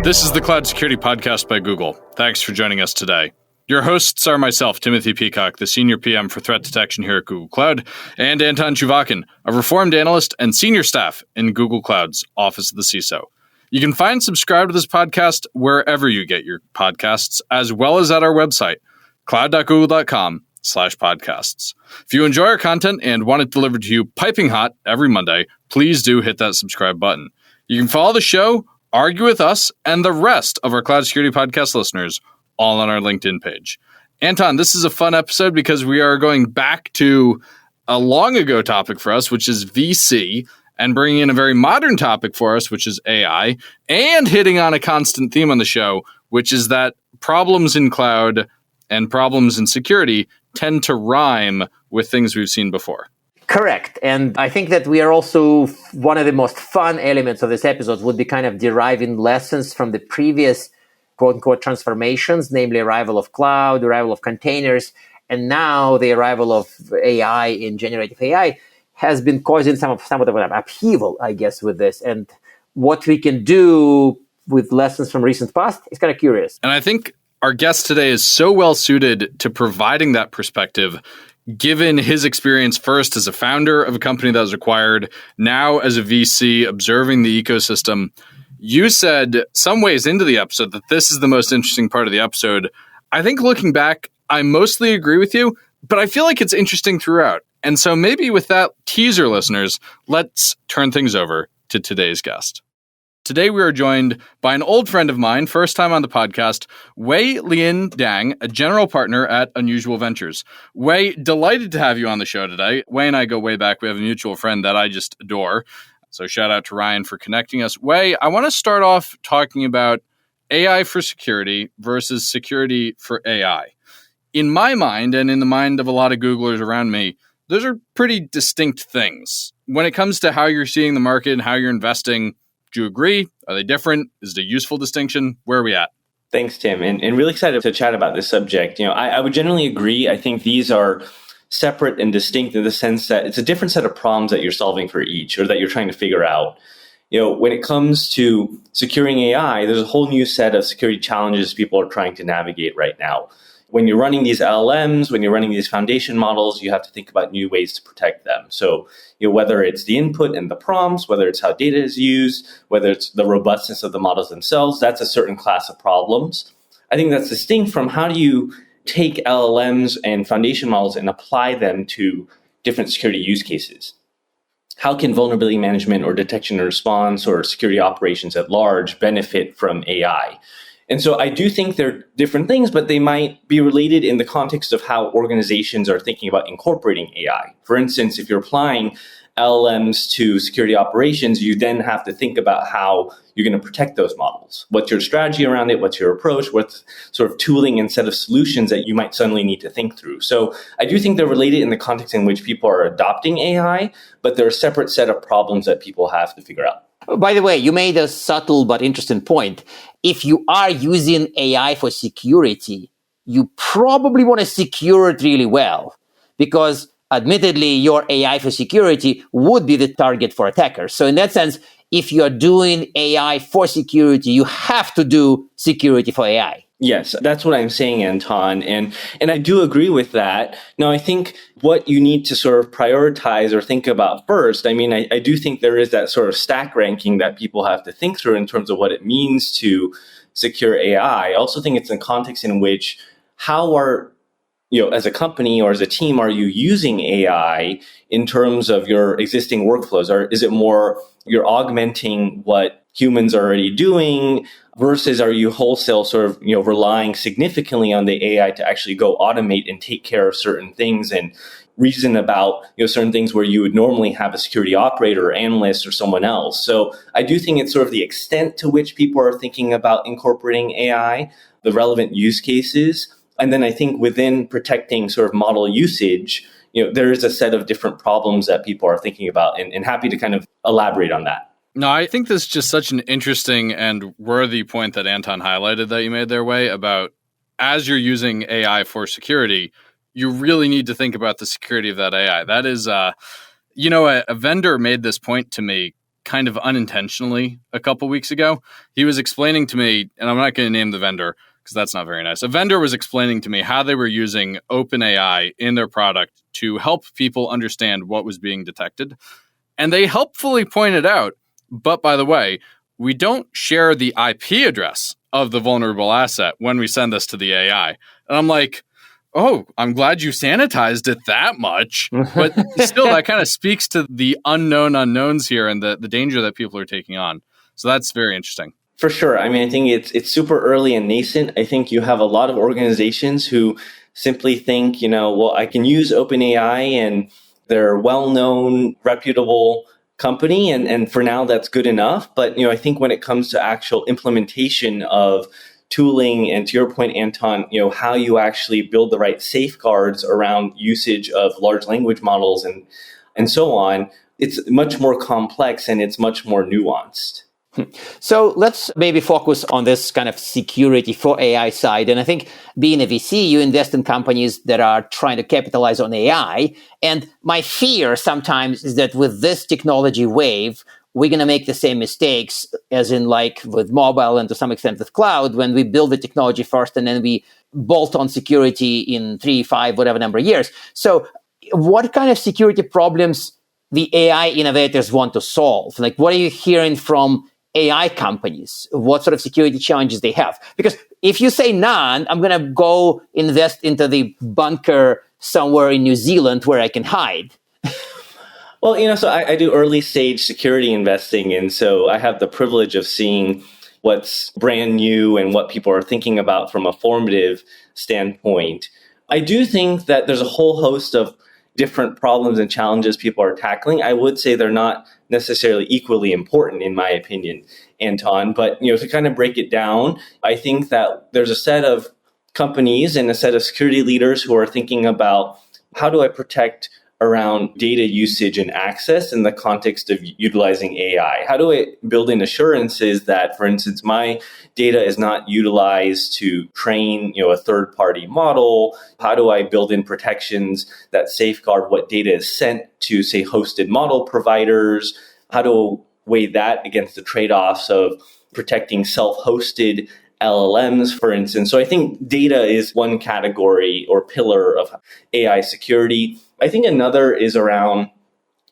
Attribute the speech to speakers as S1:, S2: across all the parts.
S1: This is the Cloud Security Podcast by Google. Thanks for joining us today. Your hosts are myself, Timothy Peacock, the Senior PM for Threat Detection here at Google Cloud, and Anton Chuvakin, a reformed analyst and senior staff in Google Cloud's Office of the CISO. You can find and subscribe to this podcast wherever you get your podcasts, as well as at our website, cloud.google.com/podcasts. If you enjoy our content and want it delivered to you piping hot every Monday, please do hit that subscribe button. You can follow the show, argue with us, and the rest of our Cloud Security Podcast listeners all on our LinkedIn page. Anton, this is a fun episode because we are going back to a long ago topic for us, which is VC, and bringing in a very modern topic for us, which is AI, and hitting on a constant theme on the show, which is that problems in cloud and problems in security tend to rhyme with things we've seen before.
S2: Correct. And I think that we are also, one of the most fun elements of this episode would be kind of deriving lessons from the previous quote unquote transformations, namely arrival of cloud, arrival of containers, and now the arrival of AI in generative AI has been causing somewhat of an upheaval, I guess, with this. And what we can do with lessons from recent past is kind of curious.
S1: And I think our guest today is so well suited to providing that perspective, given his experience first as a founder of a company that was acquired, now as a VC observing the ecosystem. You said some ways into the episode that this is the most interesting part of the episode. I think looking back, I mostly agree with you, but I feel like it's interesting throughout. And so maybe with that teaser, listeners, let's turn things over to today's guest. Today, we are joined by an old friend of mine, first time on the podcast, Wei Lin Dang, a general partner at Unusual Ventures. Wei, delighted to have you on the show today. Wei and I go way back. We have a mutual friend that I just adore. So shout out to Ryan for connecting us. Wei, I want to start off talking about AI for security versus security for AI. In my mind, and in the mind of a lot of Googlers around me, those are pretty distinct things. When it comes to how you're seeing the market and how you're investing, do you agree? Are they different? Is it a useful distinction? Where are we at?
S3: Thanks, Tim. And really excited to chat about this subject. I would generally agree. I think these are separate and distinct in the sense that it's a different set of problems that you're solving for each or that you're trying to figure out. When it comes to securing AI, there's a whole new set of security challenges people are trying to navigate right now. When you're running these LLMs, when you're running these foundation models, you have to think about new ways to protect them. So, whether it's the input and the prompts, whether it's how data is used, whether it's the robustness of the models themselves, that's a certain class of problems. I think that's distinct from how do you take LLMs and foundation models and apply them to different security use cases. How can vulnerability management or detection and response or security operations at large benefit from AI? And so I do think they're different things, but they might be related in the context of how organizations are thinking about incorporating AI. For instance, if you're applying LLMs to security operations, you then have to think about how you're going to protect those models. What's your strategy around it? What's your approach? What sort of tooling and set of solutions that you might suddenly need to think through? So I do think they're related in the context in which people are adopting AI, but they're a separate set of problems that people have to figure out.
S2: By the way, you made a subtle but interesting point. If you are using AI for security, you probably want to secure it really well because admittedly, your AI for security would be the target for attackers. So in that sense, if you're doing AI for security, you have to do security for AI.
S3: Yes, that's what I'm saying, Anton. And I do agree with that. Now, I think what you need to sort of prioritize or think about first, I do think there is that sort of stack ranking that people have to think through in terms of what it means to secure AI. I also think it's in context in which how are, as a company or as a team, are you using AI in terms of your existing workflows? Or is it more you're augmenting what humans are already doing versus are you wholesale sort of, relying significantly on the AI to actually go automate and take care of certain things and reason about, certain things where you would normally have a security operator or analyst or someone else. So I do think it's sort of the extent to which people are thinking about incorporating AI, the relevant use cases. And then I think within protecting sort of model usage, there is a set of different problems that people are thinking about and happy to kind of elaborate on that.
S1: No, I think this is just such an interesting and worthy point that Anton highlighted that you made their way about as you're using AI for security, you really need to think about the security of that AI. That is, a vendor made this point to me kind of unintentionally a couple weeks ago. He was explaining to me, and I'm not going to name the vendor because that's not very nice. A vendor was explaining to me how they were using OpenAI in their product to help people understand what was being detected. And they helpfully pointed out, but by the way, we don't share the IP address of the vulnerable asset when we send this to the AI. And I'm like, oh, I'm glad you sanitized it that much. But still, that kind of speaks to the unknown unknowns here and the danger that people are taking on. So that's very interesting.
S3: For sure. I mean, I think it's super early and nascent. I think you have a lot of organizations who simply think, well, I can use OpenAI and they're well-known, reputable company. And for now, that's good enough. But, I think when it comes to actual implementation of tooling, and to your point, Anton, how you actually build the right safeguards around usage of large language models and so on, it's much more complex and it's much more nuanced.
S2: So let's maybe focus on this kind of security for AI side. And I think being a VC, you invest in companies that are trying to capitalize on AI. And my fear sometimes is that with this technology wave, we're going to make the same mistakes as in like with mobile and to some extent with cloud, when we build the technology first and then we bolt on security in 3, 5, whatever number of years. So what kind of security problems the AI innovators want to solve? Like, what are you hearing from AI companies? What sort of security challenges they have? Because if you say none, I'm going to go invest into the bunker somewhere in New Zealand where I can hide.
S3: Well, so I do early stage security investing. And so I have the privilege of seeing what's brand new and what people are thinking about from a formative standpoint. I do think that there's a whole host of different problems and challenges people are tackling. I would say they're not necessarily equally important, in my opinion, Anton. But, to kind of break it down, I think that there's a set of companies and a set of security leaders who are thinking about how do I protect around data usage and access in the context of utilizing AI? How do I build in assurances that, for instance, my data is not utilized to train, a third-party model? How do I build in protections that safeguard what data is sent to, say, hosted model providers? How to weigh that against the trade-offs of protecting self-hosted LLMs, for instance? So I think data is one category or pillar of AI security. I think another is around,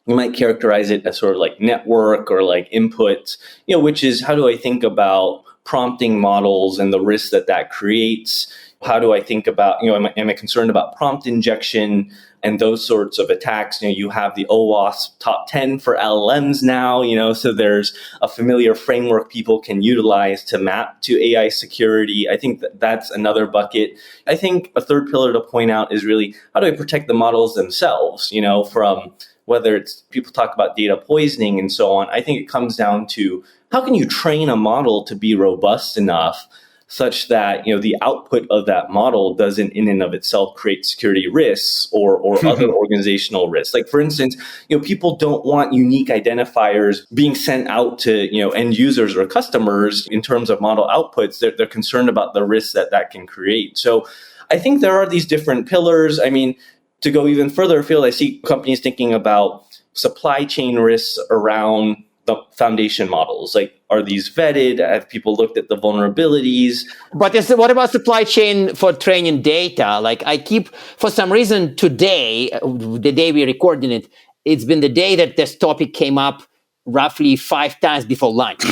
S3: you might characterize it as sort of like network or like inputs, which is how do I think about prompting models and the risk that creates? How do I think about, am I concerned about prompt injection and those sorts of attacks? You have the OWASP top 10 for LLMs now, so there's a familiar framework people can utilize to map to AI security. I think that's another bucket. I think a third pillar to point out is really how do I protect the models themselves, from whether it's people talk about data poisoning and so on. I think it comes down to how can you train a model to be robust enough such that the output of that model doesn't in and of itself create security risks or other organizational risks. Like, for instance, people don't want unique identifiers being sent out to end users or customers in terms of model outputs. They're concerned about the risks that can create. So I think there are these different pillars. I mean, to go even further afield, I see companies thinking about supply chain risks around the foundation models. Like, are these vetted? Have people looked at the vulnerabilities?
S2: But what about supply chain for training data? Like, I keep, for some reason today, the day we're recording it, it's been the day that this topic came up roughly 5 times before lunch.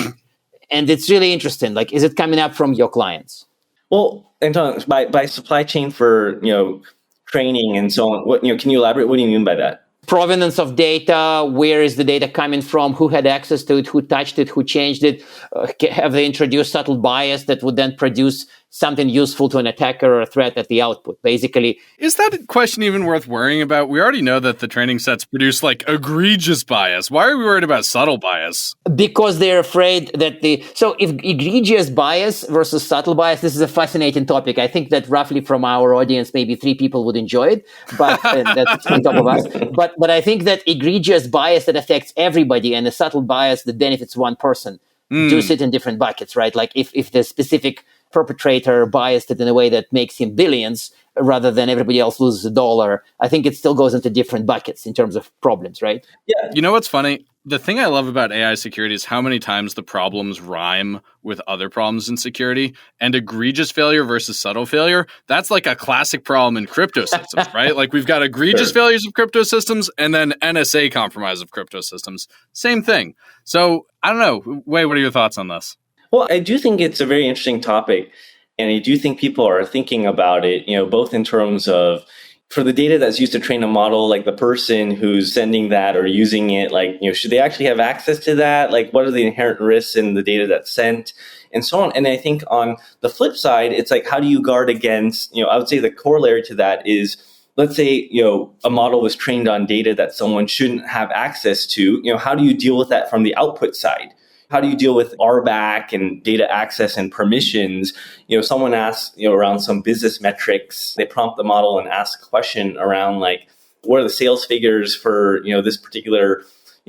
S2: And it's really interesting. Like, is it coming up from your clients?
S3: Well, Anton, by supply chain for, training and so on, what, can you elaborate? What do you mean by that?
S2: Provenance of data, where is the data coming from, who had access to it, who touched it, who changed it, have they introduced subtle bias that would then produce something useful to an attacker or a threat at the output? Basically,
S1: is that question even worth worrying about? We already know that the training sets produce like egregious bias. Why are we worried about subtle bias?
S2: Because they're afraid that so if egregious bias versus subtle bias, this is a fascinating topic. I think that roughly from our audience, maybe 3 people would enjoy it, but that's on top of us. But I think that egregious bias that affects everybody and the subtle bias that benefits one person do sit in different buckets, right? Like if the specific perpetrator biased it in a way that makes him billions rather than everybody else loses $1, I think it still goes into different buckets in terms of problems, right?
S3: Yeah.
S1: You know what's funny? The thing I love about AI security is how many times the problems rhyme with other problems in security, and egregious failure versus subtle failure. That's like a classic problem in crypto systems, right? Like we've got egregious failures of crypto systems and then NSA compromise of crypto systems. Same thing. So I don't know. Wei, what are your thoughts on this?
S3: Well, I do think it's a very interesting topic. And I do think people are thinking about it, both in terms of for the data that's used to train a model, like the person who's sending that or using it, like, should they actually have access to that? Like, what are the inherent risks in the data that's sent and so on? And I think on the flip side, it's like, how do you guard against, I would say the corollary to that is, let's say, a model was trained on data that someone shouldn't have access to, how do you deal with that from the output side? How do you deal with RBAC and data access and permissions? Someone asks, around some business metrics, they prompt the model and ask a question around like, what are the sales figures for, this particular,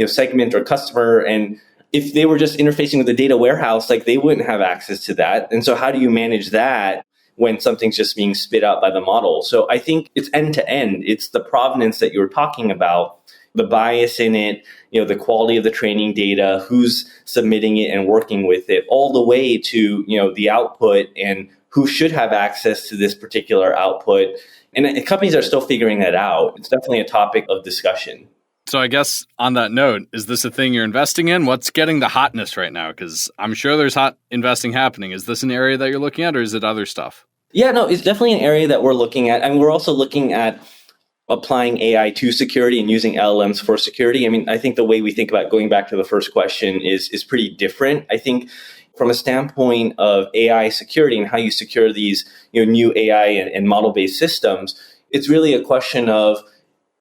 S3: segment or customer? And if they were just interfacing with the data warehouse, like they wouldn't have access to that. And so how do you manage that when something's just being spit out by the model? So I think it's end to end. It's the provenance that you were talking about, the bias in it, the quality of the training data, who's submitting it and working with it, all the way to, the output and who should have access to this particular output. And companies are still figuring that out. It's definitely a topic of discussion.
S1: So I guess on that note, is this a thing you're investing in? What's getting the hotness right now? Because I'm sure there's hot investing happening. Is this an area that you're looking at, or is it other stuff?
S3: Yeah, no, it's definitely an area that we're looking at. And we're also looking at applying AI to security and using LLMs for security. I mean, I think the way we think about going back to the first question is pretty different. I think from a standpoint of AI security and how you secure these new AI and model-based systems, it's really a question of,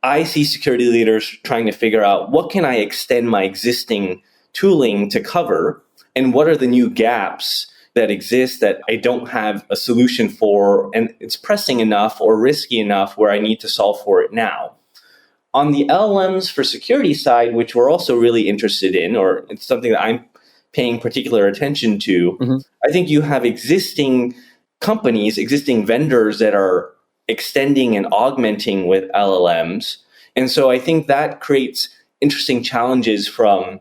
S3: I see security leaders trying to figure out what can I extend my existing tooling to cover, and what are the new gaps that exist that I don't have a solution for, and it's pressing enough or risky enough where I need to solve for it now. On the LLMs for security side, which we're also really interested in, or it's something that I'm paying particular attention to, I think you have existing companies, existing vendors that are extending and augmenting with LLMs. And so I think that creates interesting challenges from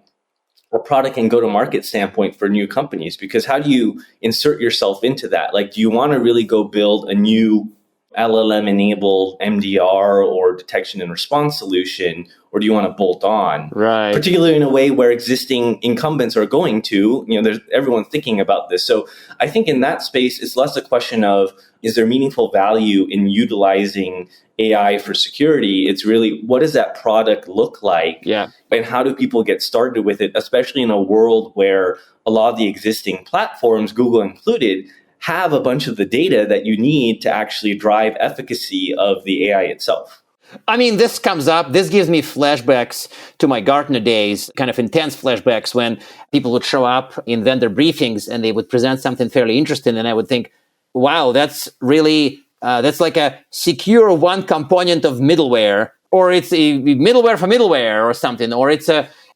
S3: a product and go-to-market standpoint for new companies, because how do you insert yourself into that? Like, do you want to really go build a new LLM-enabled MDR or detection and response solution, or do you want to bolt on?
S2: Right.
S3: Particularly in a way where existing incumbents are going to, there's everyone thinking about this. So I think in that space, it's less a question of, is there meaningful value in utilizing AI for security? It's really, what does that product look like?
S2: Yeah.
S3: And how do people get started with it, especially in a world where a lot of the existing platforms, Google included, have a bunch of the data that you need to actually drive efficacy of the AI itself.
S2: I mean, this gives me flashbacks to my Gartner days, kind of intense flashbacks when people would show up in vendor briefings and they would present something fairly interesting. And I would think, wow, that's really, that's like a secure one component of middleware, or it's a middleware for middleware or something, or it's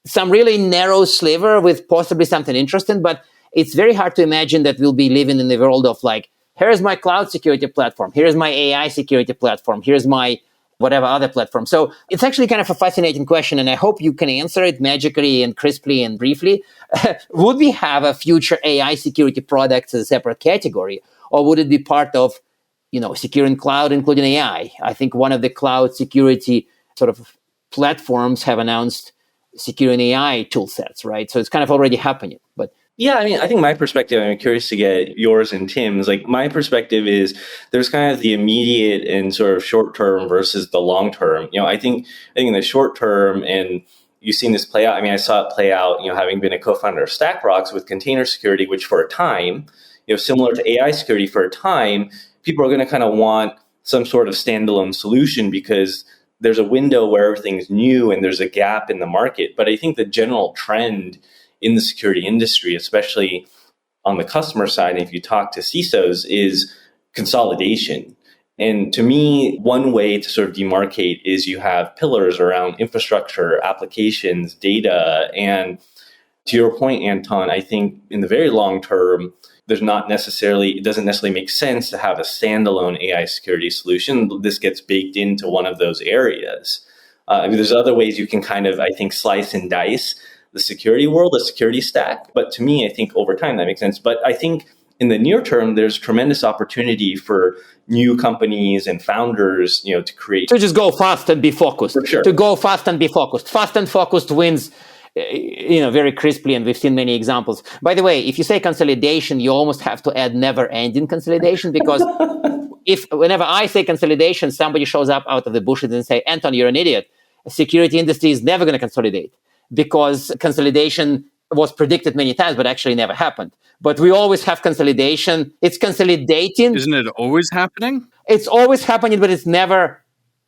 S2: some really narrow sliver with possibly something interesting. But it's very hard to imagine that we'll be living in the world of like, here's my cloud security platform, here's my AI security platform, here's my whatever other platform. So it's actually kind of a fascinating question, and I hope you can answer it magically and crisply and briefly. Would we have a future AI security products as a separate category, or would it be part of, securing cloud, including AI? I think one of the cloud security sort of platforms have announced securing AI tool sets, right? So it's kind of already happening, but
S3: yeah, I mean, I think my perspective, I'm curious to get yours and Tim's. Like, my perspective is there's kind of the immediate and sort of short term versus the long term. I think in the short term, and you've seen this play out. I mean, I saw it play out, having been a co-founder of StackRox with container security, which for a time, similar to AI security for a time, people are going to kind of want some sort of standalone solution because there's a window where everything's new and there's a gap in the market. But I think the general trend in the security industry, especially on the customer side, and if you talk to CISOs, is consolidation. And to me, one way to sort of demarcate is you have pillars around infrastructure, applications, data. And to your point, Anton, I think in the very long term, it doesn't necessarily make sense to have a standalone AI security solution. This gets baked into one of those areas. There's other ways you can kind of, I think, slice and dice the security world, the security stack. But to me, I think over time that makes sense. But I think in the near term, there's tremendous opportunity for new companies and founders, to create.
S2: To just go fast and be focused.
S3: For sure.
S2: To go fast and be focused. Fast and focused wins, very crisply, and we've seen many examples. By the way, if you say consolidation, you almost have to add never-ending consolidation, because whenever I say consolidation, somebody shows up out of the bushes and say, Anton, you're an idiot. The security industry is never going to consolidate, because consolidation was predicted many times, but actually never happened. But we always have consolidation. It's consolidating.
S1: Isn't it always happening?
S2: It's always happening, but it's never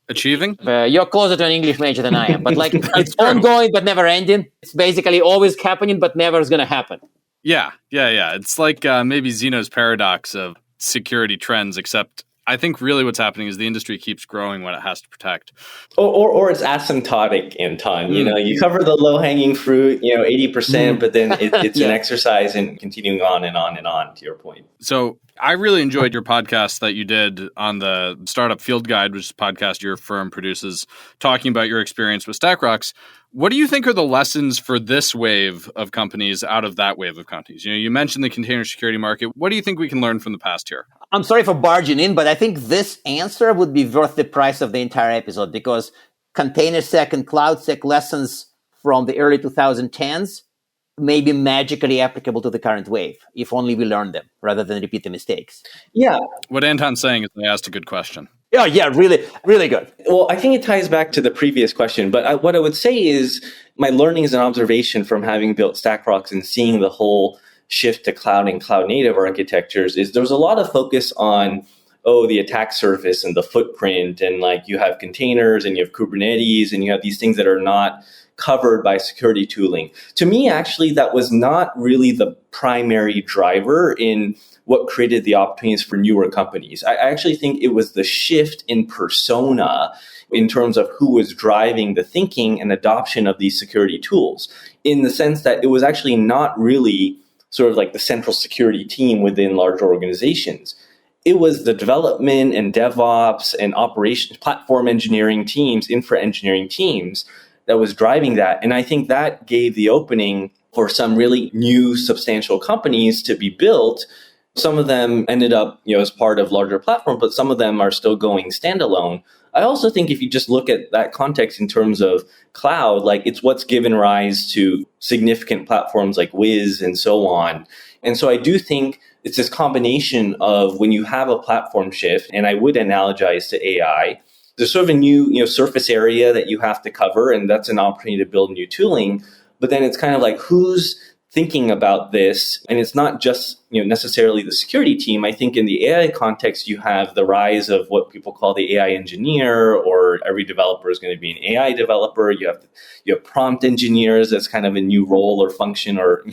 S1: achieving.
S2: You're closer to an English major than I am, but it's ongoing but never ending. It's basically always happening, but never is going to happen.
S1: Yeah. It's like maybe Zeno's paradox of security trends, except I think really what's happening is the industry keeps growing what it has to protect.
S3: Or it's asymptotic, Anton. You cover the low-hanging fruit, 80%, but then it's an exercise in continuing on and on and on, to your point.
S1: So I really enjoyed your podcast that you did on the Startup Field Guide, which is a podcast your firm produces, talking about your experience with StackRox. What do you think are the lessons for this wave of companies out of that wave of companies? You mentioned the container security market. What do you think we can learn from the past here?
S2: I'm sorry for barging in, but I think this answer would be worth the price of the entire episode, because ContainerSec and CloudSec lessons from the early 2010s may be magically applicable to the current wave, if only we learn them rather than repeat the mistakes.
S3: Yeah.
S1: What Anton's saying is they asked a good question.
S2: Yeah, really, really good.
S3: Well, I think it ties back to the previous question, but what I would say is my learnings and observation from having built StackRox and seeing the whole shift to cloud and cloud native architectures is there's a lot of focus on, the attack surface and the footprint, and you have containers and you have Kubernetes and you have these things that are not covered by security tooling. To me, actually, that was not really the primary driver in what created the opportunities for newer companies. I actually think it was the shift in persona in terms of who was driving the thinking and adoption of these security tools, in the sense that it was actually not really sort of like the central security team within larger organizations. It was the development and DevOps and operations, platform engineering teams, infra engineering teams that was driving that. And I think that gave the opening for some really new substantial companies to be built. Some of them ended up, as part of larger platforms, but some of them are still going standalone. I also think if you just look at that context in terms of cloud, it's what's given rise to significant platforms like Wiz and so on. And so I do think it's this combination of when you have a platform shift, and I would analogize to AI, there's sort of a new, surface area that you have to cover, and that's an opportunity to build new tooling. But then it's kind of like, who's thinking about this? And it's not just, necessarily the security team. I think in the AI context, you have the rise of what people call the AI engineer, or every developer is going to be an AI developer. You have prompt engineers. That's kind of a new role or function or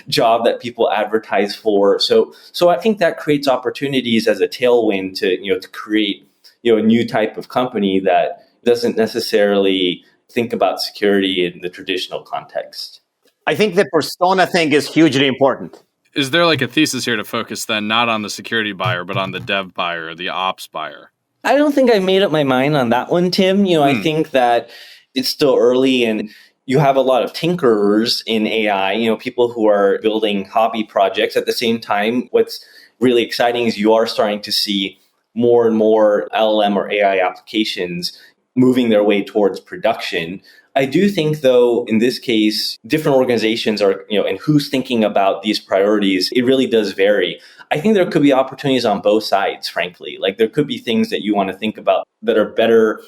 S3: job that people advertise for. So I think that creates opportunities as a tailwind to create a new type of company that doesn't necessarily think about security in the traditional context.
S2: I think the persona thing is hugely important.
S1: Is there a thesis here to focus then not on the security buyer, but on the dev buyer or the ops buyer?
S3: I don't think I've made up my mind on that one, Tim. I think that it's still early, and you have a lot of tinkerers in AI, people who are building hobby projects. At the same time, what's really exciting is you are starting to see more and more LLM or AI applications moving their way towards production. I do think, though, in this case, different organizations are, and who's thinking about these priorities, it really does vary. I think there could be opportunities on both sides, frankly. There could be things that you want to think about that are better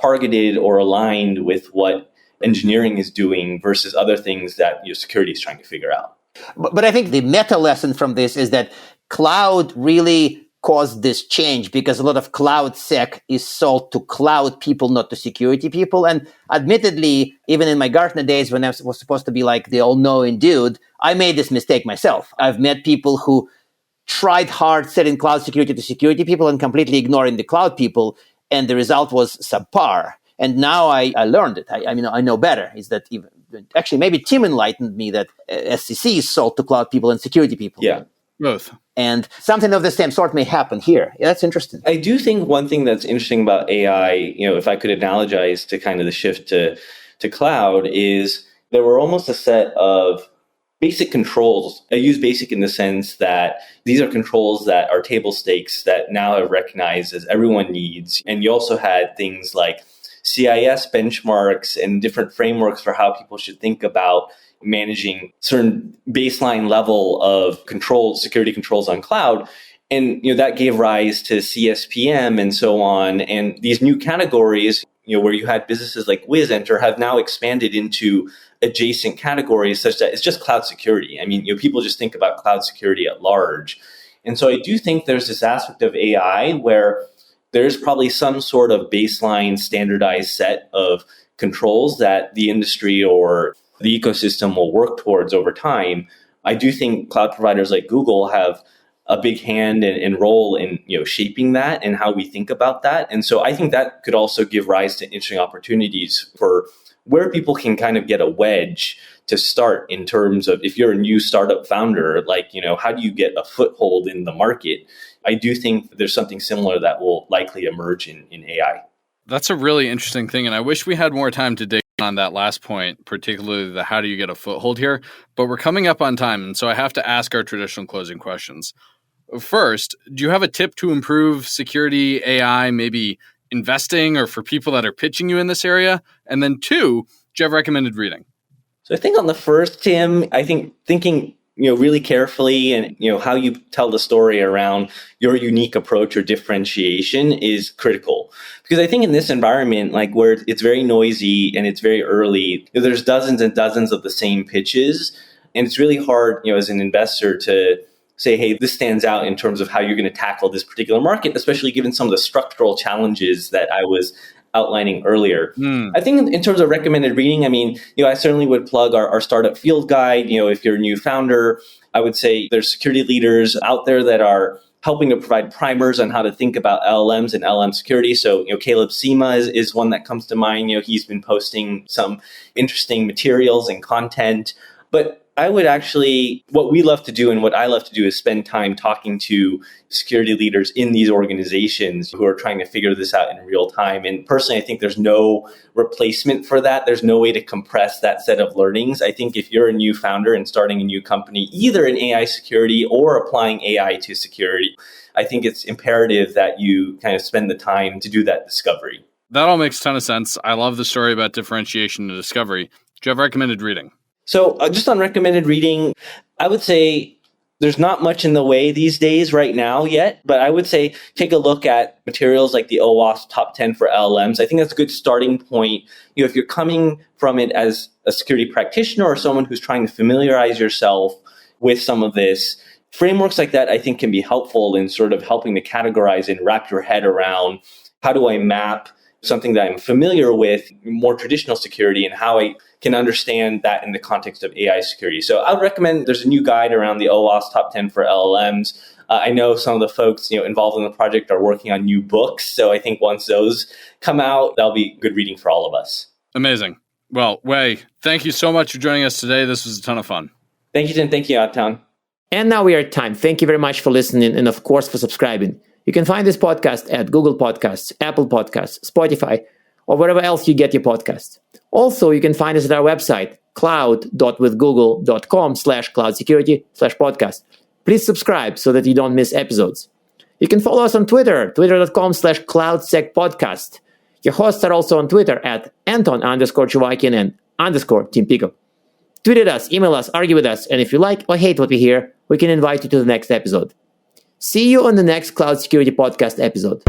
S3: targeted or aligned with what engineering is doing versus other things that your security is trying to figure out.
S2: But I think the meta lesson from this is that cloud really caused this change, because a lot of cloud sec is sold to cloud people, not to security people. And admittedly, even in my Gartner days when I was supposed to be the all-knowing dude, I made this mistake myself. I've met people who tried hard selling cloud security to security people and completely ignoring the cloud people, and the result was subpar. And now I learned it. I know better. Is that even actually maybe Tim enlightened me that SCC is sold to cloud people and security people.
S3: Yeah.
S1: Both.
S2: And something of the same sort may happen here. Yeah, that's interesting.
S3: I do think one thing that's interesting about AI, if I could analogize to kind of the shift to cloud, is there were almost a set of basic controls. I use basic in the sense that these are controls that are table stakes that now are recognized as everyone needs. And you also had things like CIS benchmarks and different frameworks for how people should think about managing certain baseline level of controls, security controls on cloud. And that gave rise to CSPM and so on. And these new categories, where you had businesses like WizEnter have now expanded into adjacent categories such that it's just cloud security. I mean, people just think about cloud security at large. And so I do think there's this aspect of AI where there's probably some sort of baseline standardized set of controls that the industry or the ecosystem will work towards over time. I do think cloud providers like Google have a big hand and role in shaping that and how we think about that. And so I think that could also give rise to interesting opportunities for where people can kind of get a wedge to start in terms of if you're a new startup founder, like, how do you get a foothold in the market? I do think there's something similar that will likely emerge in AI.
S1: That's a really interesting thing. And I wish we had more time to dig on that last point, particularly the how do you get a foothold here. But we're coming up on time. And so I have to ask our traditional closing questions. First, do you have a tip to improve security, AI, maybe investing, or for people that are pitching you in this area? And then two, do you have recommended reading?
S3: So I think on the first, Tim, I think thinking really carefully and how you tell the story around your unique approach or differentiation is critical. Because I think in this environment, like where it's very noisy and it's very early, there's dozens and dozens of the same pitches. And it's really hard, as an investor to say, hey, this stands out in terms of how you're going to tackle this particular market, especially given some of the structural challenges that I was outlining earlier. I think in terms of recommended reading, I mean, I certainly would plug our startup field guide. If you're a new founder, I would say there's security leaders out there that are helping to provide primers on how to think about LLMs and LLM security. So, Caleb Sema is one that comes to mind. He's been posting some interesting materials and content. But I would actually, what we love to do and what I love to do is spend time talking to security leaders in these organizations who are trying to figure this out in real time. And personally, I think there's no replacement for that. There's no way to compress that set of learnings. I think if you're a new founder and starting a new company, either in AI security or applying AI to security, I think it's imperative that you kind of spend the time to do that discovery.
S1: That all makes a ton of sense. I love the story about differentiation and discovery. Do you have recommended reading?
S3: So just on recommended reading, I would say there's not much in the way these days right now yet, but I would say take a look at materials like the OWASP Top 10 for LLMs. I think that's a good starting point. If you're coming from it as a security practitioner or someone who's trying to familiarize yourself with some of this, frameworks like that I think can be helpful in sort of helping to categorize and wrap your head around how do I map something that I'm familiar with, more traditional security, and how I can understand that in the context of AI security. So I would recommend there's a new guide around the OWASP Top 10 for LLMs. I know some of the folks involved in the project are working on new books. So I think once those come out, that'll be good reading for all of us.
S1: Amazing. Well, Wei, thank you so much for joining us today. This was a ton of fun.
S3: Thank you, Tim. Thank you, Outtown.
S2: And now we are at time. Thank you very much for listening and, of course, for subscribing. You can find this podcast at Google Podcasts, Apple Podcasts, Spotify, or wherever else you get your podcasts. Also, you can find us at our website, cloud.withgoogle.com/cloudsecurity/podcast. Please subscribe so that you don't miss episodes. You can follow us on Twitter, twitter.com/cloudsecpodcast. Your hosts are also on Twitter at Anton_Chuvakian and _Tim Pico. Tweet at us, email us, argue with us, and if you like or hate what we hear, we can invite you to the next episode. See you on the next Cloud Security Podcast episode.